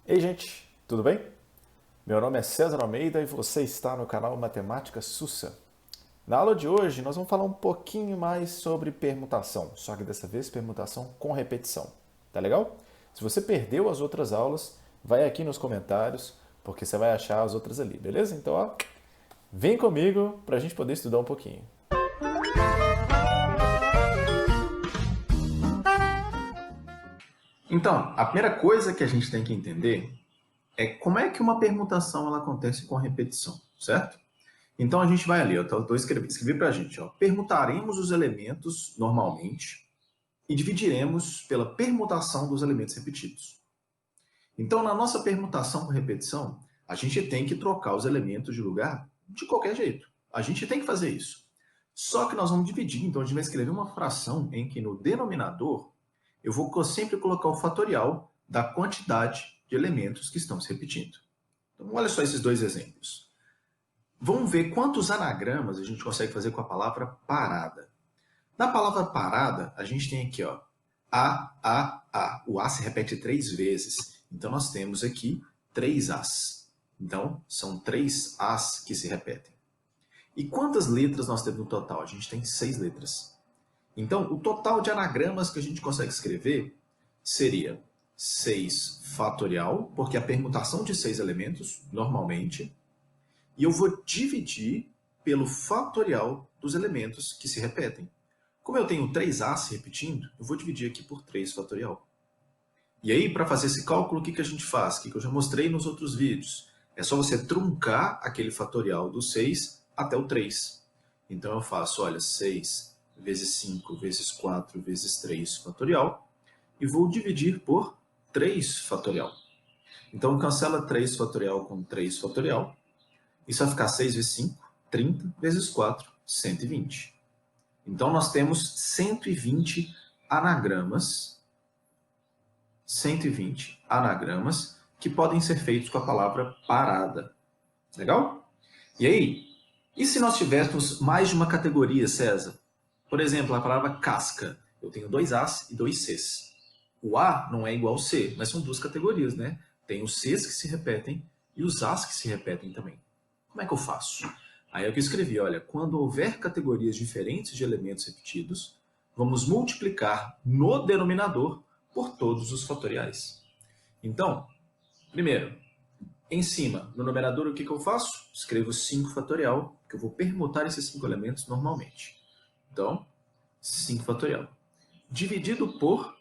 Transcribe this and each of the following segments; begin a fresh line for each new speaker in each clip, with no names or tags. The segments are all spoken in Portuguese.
Ei, gente, tudo bem? Meu nome é César Almeida e você está no canal Matemática Sussa. Na aula de hoje, nós vamos falar um pouquinho mais sobre permutação, só que dessa vez permutação com repetição. Tá legal? Se você perdeu as outras aulas, vai aqui nos comentários, porque você vai achar as outras ali, beleza? Então, ó, vem comigo para a gente poder estudar um pouquinho.
Então, a primeira coisa que a gente tem que entender é como é que uma permutação ela acontece com repetição, certo? Então a gente vai ali, escrevi para a gente, ó, permutaremos os elementos normalmente e dividiremos pela permutação dos elementos repetidos. Então, na nossa permutação com repetição, a gente tem que trocar os elementos de lugar de qualquer jeito. A gente tem que fazer isso. Só que nós vamos dividir, então a gente vai escrever uma fração em que no denominador eu vou sempre colocar o fatorial da quantidade de elementos que estão se repetindo. Então, olha só esses dois exemplos. Vamos ver quantos anagramas a gente consegue fazer com a palavra parada. Na palavra parada, a gente tem aqui, ó, A. O A se repete 3 vezes. Então, nós temos aqui 3 As. Então, são 3 As que se repetem. E quantas letras nós temos no total? A gente tem 6 letras. Então, o total de anagramas que a gente consegue escrever seria 6 fatorial, porque a permutação de 6 elementos, normalmente, e eu vou dividir pelo fatorial dos elementos que se repetem. Como eu tenho 3A se repetindo, eu vou dividir aqui por 3 fatorial. E aí, para fazer esse cálculo, o que a gente faz? O que eu já mostrei nos outros vídeos. É só você truncar aquele fatorial do 6 até o 3. Então, eu faço, olha, 6 vezes 5 vezes 4 vezes 3 fatorial e vou dividir por 3 fatorial. Então, cancela 3 fatorial com 3 fatorial. Isso vai ficar 6 vezes 5, 30, vezes 4, 120. Então, nós temos 120 anagramas, 120 anagramas que podem ser feitos com a palavra parada. Legal? E aí, e se nós tivéssemos mais de uma categoria, César? Por exemplo, a palavra casca. Eu tenho 2 As e 2 Cs. O A não é igual ao C, mas são duas categorias, né? Tem os Cs que se repetem e os As que se repetem também. Como é que eu faço? Aí é o que eu escrevi, olha, quando houver categorias diferentes de elementos repetidos, vamos multiplicar no denominador por todos os fatoriais. Então, primeiro, em cima, no numerador, o que eu faço? Escrevo 5 fatorial, que eu vou permutar esses 5 elementos normalmente. Então, 5 fatorial. Dividido por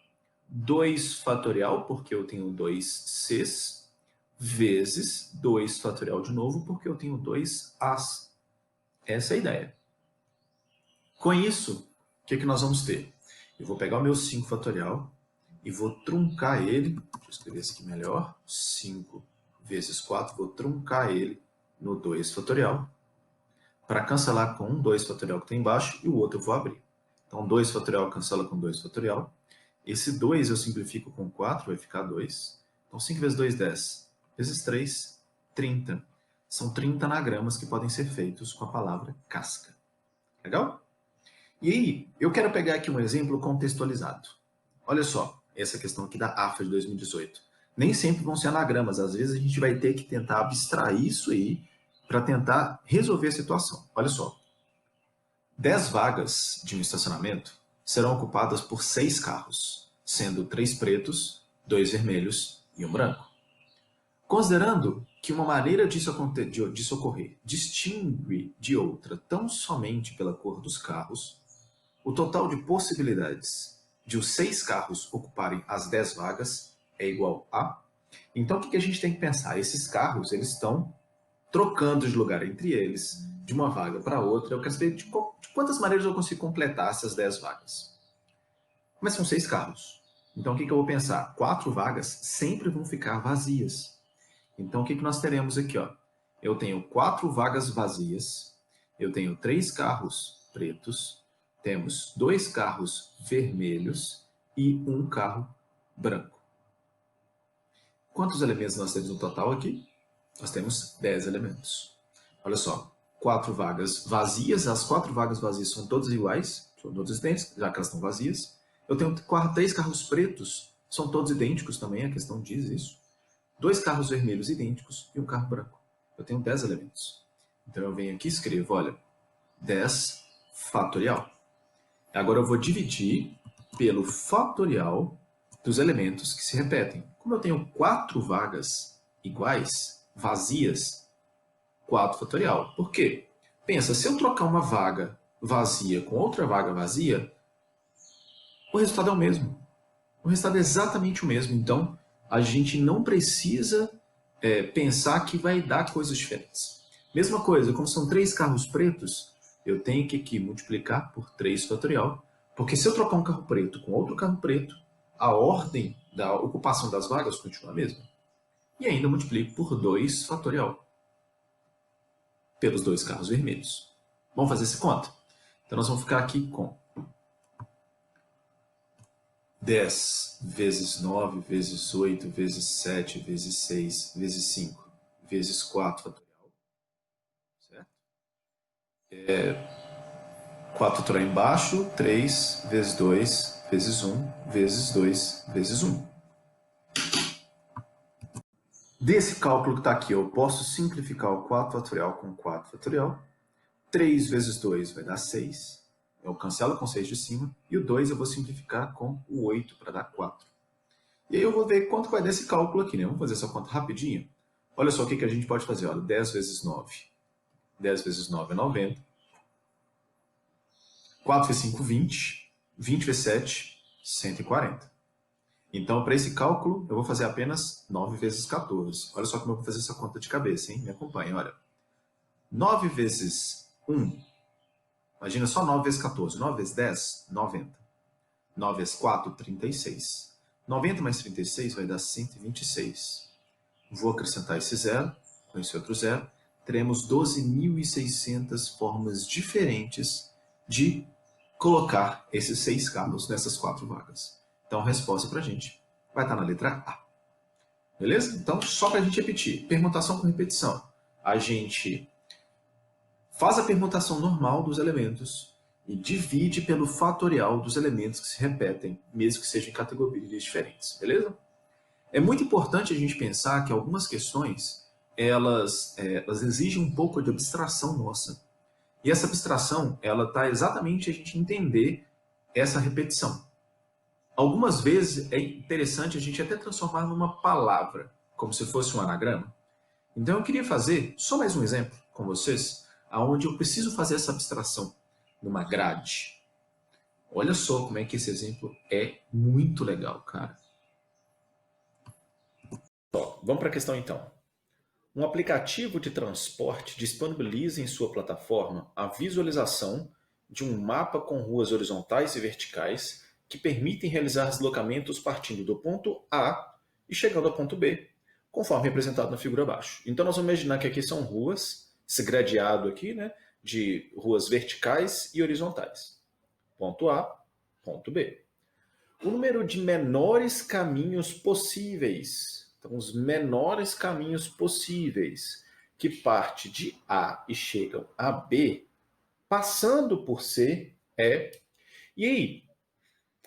2 fatorial, porque eu tenho 2 Cs, vezes 2 fatorial de novo, porque eu tenho 2 As. Essa é a ideia. Com isso, o que nós vamos ter? Eu vou pegar o meu 5 fatorial e vou truncar ele. Deixa eu escrever isso aqui melhor. 5 vezes 4, vou truncar ele no 2 fatorial. Para cancelar com um 2 fatorial que está embaixo e o outro eu vou abrir. Então, 2 fatorial cancela com 2 fatorial. Esse 2 eu simplifico com 4, vai ficar 2. Então, 5 vezes 2, 10. Vezes 3, 30. São 30 anagramas que podem ser feitos com a palavra casca. Legal? E aí, eu quero pegar aqui um exemplo contextualizado. Olha só, essa questão aqui da AFA de 2018. Nem sempre vão ser anagramas, às vezes a gente vai ter que tentar abstrair isso aí para tentar resolver a situação. Olha só, 10 vagas de um estacionamento serão ocupadas por 6 carros, sendo 3 pretos, 2 vermelhos e um branco. Considerando que uma maneira disso ocorrer distingue de outra tão somente pela cor dos carros, o total de possibilidades de os 6 carros ocuparem as 10 vagas é igual a... Então, o que a gente tem que pensar? Esses carros eles estão trocando de lugar entre eles, de uma vaga para outra. Eu quero saber de quantas maneiras eu consigo completar essas 10 vagas. Mas são 6 carros. Então, o que eu vou pensar? 4 vagas sempre vão ficar vazias. Então, o que nós teremos aqui? Ó? Eu tenho 4 vagas vazias, eu tenho 3 carros pretos, temos 2 carros vermelhos e 1 carro branco. Quantos elementos nós temos no total aqui? Nós temos 10 elementos. Olha só, 4 vagas vazias, as 4 vagas vazias são todas iguais, são todas idênticas, já que elas estão vazias. Eu tenho 3 carros pretos, são todos idênticos também, a questão diz isso. 2 carros vermelhos idênticos e um carro branco. Eu tenho 10 elementos. Então eu venho aqui e escrevo, olha, 10 fatorial. Agora eu vou dividir pelo fatorial dos elementos que se repetem. Como eu tenho 4 vagas iguais, vazias, 4 fatorial. Por quê? Pensa, se eu trocar uma vaga vazia com outra vaga vazia, o resultado é o mesmo. O resultado é exatamente o mesmo. Então, a gente não precisa pensar que vai dar coisas diferentes. Mesma coisa, como são 3 carros pretos, eu tenho que aqui multiplicar por 3 fatorial, porque se eu trocar um carro preto com outro carro preto, a ordem da ocupação das vagas continua a mesma. E ainda multiplico por 2 fatorial, pelos 2 carros vermelhos. Vamos fazer essa conta? Então nós vamos ficar aqui com 10 vezes 9, vezes 8, vezes 7, vezes 6, vezes 5, vezes 4 fatorial. Certo? 4 fatorial embaixo, 3 vezes 2, vezes 1, vezes 2, vezes 1. Desse cálculo que está aqui, eu posso simplificar o 4 fatorial com 4 fatorial. 3 vezes 2 vai dar 6. Eu cancelo com 6 de cima. E o 2 eu vou simplificar com o 8 para dar 4. E aí eu vou ver quanto vai dar esse cálculo aqui, né? Vamos fazer essa conta rapidinho. Olha só o que a gente pode fazer. Olha, 10 vezes 9. 10 vezes 9 é 90. 4 vezes 5, 20. 20 vezes 7, 140. Então, para esse cálculo, eu vou fazer apenas 9 vezes 14. Olha só como eu vou fazer essa conta de cabeça, hein? Me acompanhe, olha. 9 vezes 1, imagina só 9 vezes 14. 9 vezes 10, 90. 9 vezes 4, 36. 90 mais 36 vai dar 126. Vou acrescentar esse zero, com esse outro zero. Teremos 12.600 formas diferentes de colocar esses 6 carros nessas 4 vagas. Então, a resposta para a gente vai estar na letra A. Beleza? Então, só para a gente repetir. Permutação com repetição. A gente faz a permutação normal dos elementos e divide pelo fatorial dos elementos que se repetem, mesmo que sejam em categorias diferentes. Beleza? É muito importante a gente pensar que algumas questões elas exigem um pouco de abstração nossa. E essa abstração ela está exatamente a gente entender essa repetição. Algumas vezes é interessante a gente até transformar numa palavra, como se fosse um anagrama. Então eu queria fazer só mais um exemplo com vocês, onde eu preciso fazer essa abstração numa grade. Olha só como é que esse exemplo é muito legal, cara.
Vamos para a questão então. Um aplicativo de transporte disponibiliza em sua plataforma a visualização de um mapa com ruas horizontais e verticais que permitem realizar deslocamentos partindo do ponto A e chegando ao ponto B, conforme representado na figura abaixo. Então nós vamos imaginar que aqui são ruas, esse gradeado aqui, né, de ruas verticais e horizontais. Ponto A, ponto B. O número de menores caminhos possíveis, então os menores caminhos possíveis que parte de A e chegam a B, passando por C é... E aí,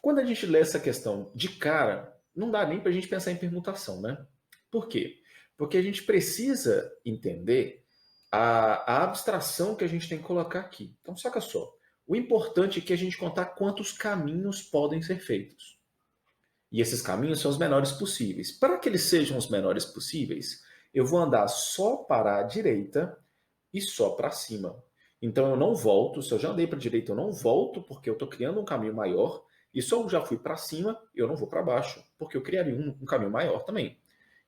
quando a gente lê essa questão de cara, não dá nem para a gente pensar em permutação, né? Por quê? Porque a gente precisa entender a abstração que a gente tem que colocar aqui. Então, saca só. O importante é que a gente contar quantos caminhos podem ser feitos. E esses caminhos são os menores possíveis. Para que eles sejam os menores possíveis, eu vou andar só para a direita e só para cima. Então eu não volto, se eu já andei para a direita, eu não volto porque eu estou criando um caminho maior. E se eu já fui para cima, eu não vou para baixo, porque eu criaria um caminho maior também.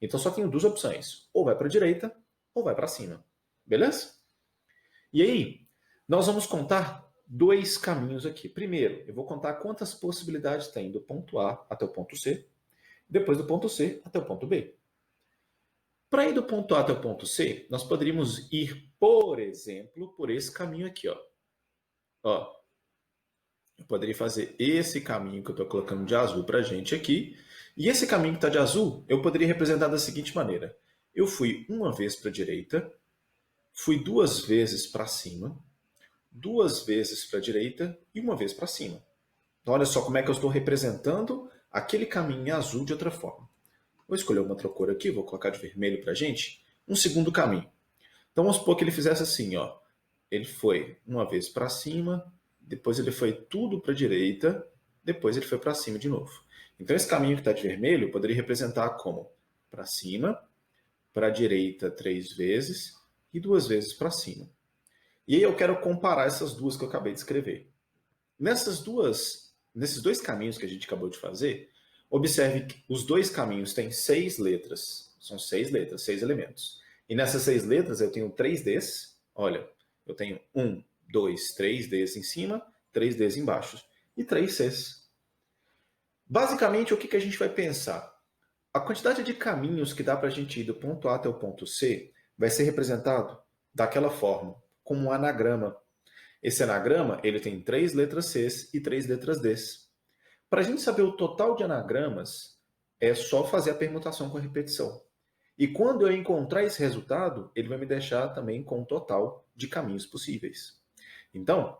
Então só tenho duas opções, ou vai para a direita ou vai para cima. Beleza? E aí, nós vamos contar 2 caminhos aqui. Primeiro, eu vou contar quantas possibilidades tem do ponto A até o ponto C, depois do ponto C até o ponto B. Para ir do ponto A até o ponto C, nós poderíamos ir, por exemplo, por esse caminho aqui. Ó. Eu poderia fazer esse caminho que eu estou colocando de azul para a gente aqui. E esse caminho que está de azul, eu poderia representar da seguinte maneira. Eu fui uma vez para a direita, fui 2 vezes para cima, 2 vezes para a direita e 1 vez para cima. Então, olha só como é que eu estou representando aquele caminho em azul de outra forma. Vou escolher uma outra cor aqui, vou colocar de vermelho para a gente. Um segundo caminho. Então vamos supor que ele fizesse assim, ó. Ele foi uma vez para cima, depois ele foi tudo para a direita, depois ele foi para cima de novo. Então esse caminho que está de vermelho eu poderia representar como para cima, para a direita 3 vezes e 2 vezes para cima. E aí eu quero comparar essas duas que eu acabei de escrever. Nesses dois caminhos que a gente acabou de fazer, observe que os dois caminhos têm 6 letras. São 6 letras, 6 elementos. E nessas 6 letras eu tenho 3 Ds. Olha, eu tenho 1, 2, 3 Ds em cima, 3 Ds embaixo e 3 Cs. Basicamente, o que a gente vai pensar? A quantidade de caminhos que dá para a gente ir do ponto A até o ponto C vai ser representado daquela forma, como um anagrama. Esse anagrama ele tem 3 letras Cs e 3 letras Ds. Para a gente saber o total de anagramas, é só fazer a permutação com a repetição. E quando eu encontrar esse resultado, ele vai me deixar também com o total de caminhos possíveis. Então,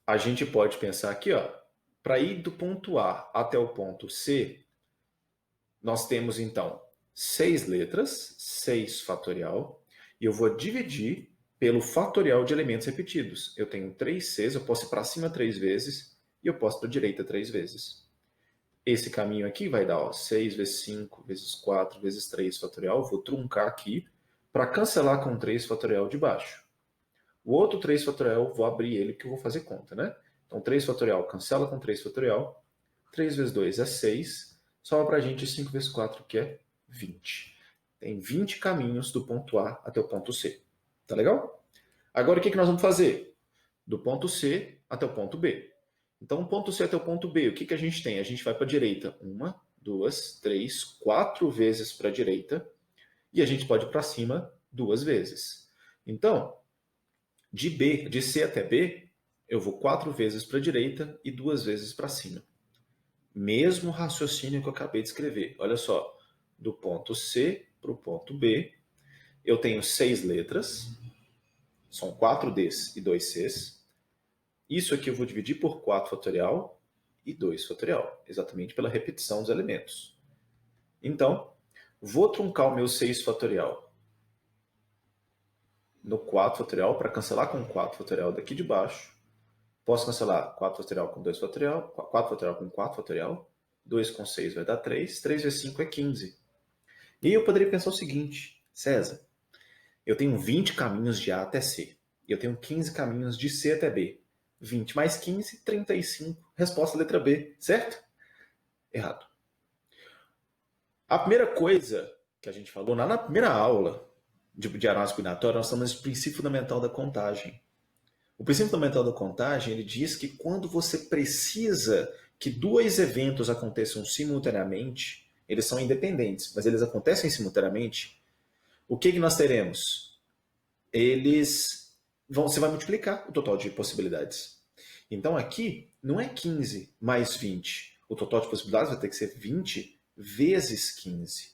a gente pode pensar aqui, ó, para ir do ponto A até o ponto C, nós temos então 6 letras, 6 fatorial, e eu vou dividir pelo fatorial de elementos repetidos. Eu tenho 3 Cs, eu posso ir para cima 3 vezes e eu posso para a direita 3 vezes. Esse caminho aqui vai dar ó, 6 vezes 5 vezes 4 vezes 3 fatorial. Vou truncar aqui para cancelar com 3 fatorial de baixo. O outro 3 fatorial, vou abrir ele porque eu vou fazer conta, né? Então 3 fatorial cancela com 3 fatorial. 3 vezes 2 é 6. Sobra para a gente 5 vezes 4, que é 20. Tem 20 caminhos do ponto A até o ponto C. Tá legal? Agora o que nós vamos fazer? Do ponto C até o ponto B. Então, ponto C até o ponto B, o que a gente tem? A gente vai para a direita 1, 2, 3, 4 vezes para a direita e a gente pode ir para cima 2 vezes. Então, de C até B, eu vou 4 vezes para a direita e 2 vezes para cima. Mesmo raciocínio que eu acabei de escrever. Olha só, do ponto C para o ponto B, eu tenho 6 letras, são 4 Ds e 2 Cs. Isso aqui eu vou dividir por 4 fatorial e 2 fatorial, exatamente pela repetição dos elementos. Então, vou truncar o meu 6 fatorial no 4 fatorial para cancelar com 4 fatorial daqui de baixo. Posso cancelar 4 fatorial com 2 fatorial, 4 fatorial com 4 fatorial, 2 com 6 vai dar 3, 3 vezes 5 é 15. E aí eu poderia pensar o seguinte, César, eu tenho 20 caminhos de A até C, e eu tenho 15 caminhos de C até B. 20 mais 15, 35. Resposta letra B, certo? Errado. A primeira coisa que a gente falou lá na primeira aula de análise combinatória, nós estamos no princípio fundamental da contagem. O princípio fundamental da contagem, ele diz que quando você precisa que 2 eventos aconteçam simultaneamente, eles são independentes, mas eles acontecem simultaneamente, o que nós teremos? Você vai multiplicar o total de possibilidades. Então aqui não é 15 mais 20. O total de possibilidades vai ter que ser 20 vezes 15.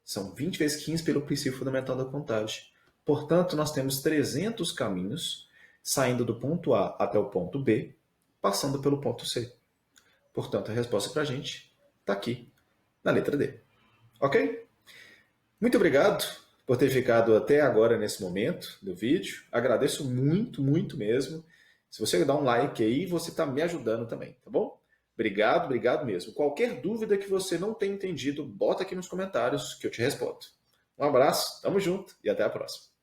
São 20 vezes 15 pelo princípio fundamental da contagem. Portanto, nós temos 300 caminhos saindo do ponto A até o ponto B, passando pelo ponto C. Portanto, a resposta para a gente está aqui, na letra D. Ok? Muito obrigado por ter ficado até agora nesse momento do vídeo. Agradeço muito, muito mesmo. Se você dá um like aí, você está me ajudando também, tá bom? Obrigado, obrigado mesmo. Qualquer dúvida que você não tenha entendido, bota aqui nos comentários que eu te respondo. Um abraço, tamo junto e até a próxima.